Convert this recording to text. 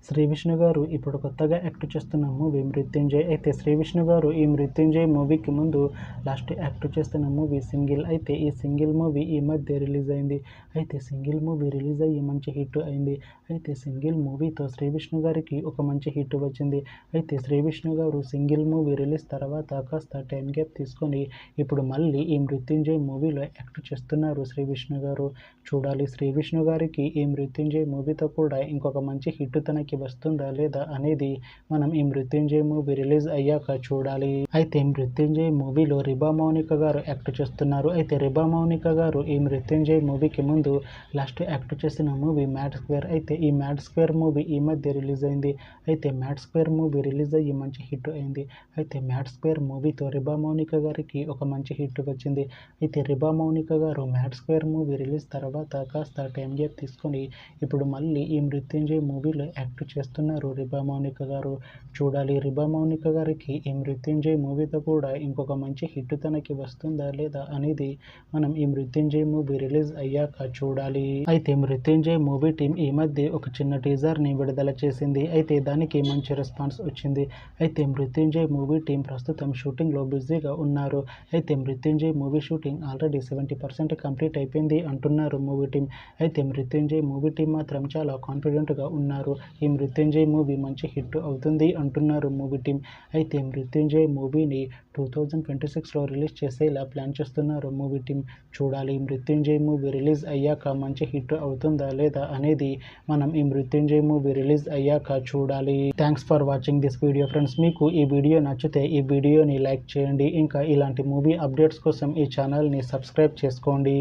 శ్రీ విష్ణు గారు ఇప్పుడు కొత్తగా యాక్ట్ చేస్తున్న మూవీ మృత్యుంజయ్. అయితే శ్రీ విష్ణు గారు ఈ మృత్యుంజయ్ మూవీకి ముందు లాస్ట్ యాక్ట్ చేస్తున్న మూవీ సింగిల్. అయితే ఈ సింగిల్ మూవీ ఈ మధ్య రిలీజ్ అయింది. అయితే సింగిల్ మూవీ రిలీజ్ అయ్యి మంచి హిట్ అయింది. అయితే సింగిల్ మూవీతో శ్రీ విష్ణు గారికి ఒక మంచి హిట్ వచ్చింది. అయితే శ్రీ విష్ణు గారు సింగిల్ మూవీ రిలీజ్ తర్వాత కాస్త టైం గ్యాప్ తీసుకొని ఇప్పుడు మళ్ళీ ఈ మృత్యుంజయ్ మూవీలో యాక్ట్ చేస్తున్నారు శ్రీ విష్ణు గారు. చూడాలి శ్రీ విష్ణు గారికి ఈ మృత్యుంజయ్ మూవీతో కూడా ఇంకొక మంచి హిట్ తనకి వస్తుందా లేదా అనేది మనం ఈ మృత్యుంజయ్ మూవీ రిలీజ్ అయ్యాక చూడాలి. అయితే మృత్యుంజయ్ మూవీలో రిబా మౌనిక గారు యాక్ట్ చేస్తున్నారు. అయితే రిబా మౌనిక గారు ఈ మృత్యుంజయ్ మూవీకి ముందు లాస్ట్ యాక్ట్ చేసిన మూవీ మ్యాడ్ స్క్వేర్. అయితే ఈ మ్యాడ్ స్క్వేర్ మూవీ ఈ మధ్య రిలీజ్ అయింది. అయితే మ్యాడ్ స్క్వేర్ మూవీ రిలీజ్ అయ్యి మంచి హిట్ అయింది. అయితే మ్యాడ్ స్క్వేర్ మూవీతో రిబా మౌనిక గారికి ఒక మంచి హిట్ వచ్చింది. అయితే రిబా మౌనిక గారు మ్యాడ్ స్క్వేర్ మూవీ రిలీజ్ తర్వాత కాస్త టైం గ్యాప్ తీసుకొని ఇప్పుడు మళ్ళీ ఈ మృత్యుంజయ్ మూవీలో యాక్ట్ చేస్తున్నారు రిబా మౌనిక గారు. చూడాలి రిబా మౌనిక గారికి ఈ మృత్యుంజయ్ మూవీతో కూడా ఇంకొక మంచి హిట్ తనకి వస్తుందా లేదా అనేది మనం ఈ మృత్యుంజయ్ మూవీ రిలీజ్ అయ్యాక చూడాలి. అయితే మృత్యుంజయ్ మూవీ టీం ఈ మధ్య ఒక చిన్న టీజర్ని విడుదల చేసింది. అయితే దానికి మంచి రెస్పాన్స్ వచ్చింది. అయితే మృత్యుంజయ్ మూవీ టీం ప్రస్తుతం షూటింగ్లో బిజీగా ఉన్నారు. అయితే Mrutyunjay movie shooting already 70% complete అయిపోయింది అంటున్నారు మూవీ టీం. అయితే మృత్యుంజయ్ మూవీ టీం మాత్రం చాలా కాన్ఫిడెంట్గా ఉన్నారు. ఈ మృత్యుంజయ్ మూవీ మంచి హిట్ అవుతుంది అంటున్నారు మూవీ టీం. అయితే మృత్యుంజయ్ మూవీని 2026లో రిలీజ్ చేసేలా ప్లాన్ చేస్తున్నారు మూవీ టీం. చూడాలి మృత్యుంజయ్ మూవీ రిలీజ్ అయ్యాక మంచి హిట్ అవుతుందా లేదా అనేది మనం ఈ మృత్యుంజయ్ మూవీ రిలీజ్ అయ్యాక చూడాలి. Thanks for watching this video friends. మీకు ఈ వీడియో నచ్చితే ఈ వీడియోని లైక్ చేయండి. ఇంకా ఇలాంటి మూవీ అప్డేట్స్ కోసం ఈ ఛానల్ని సబ్స్క్రైబ్ చేసుకోండి.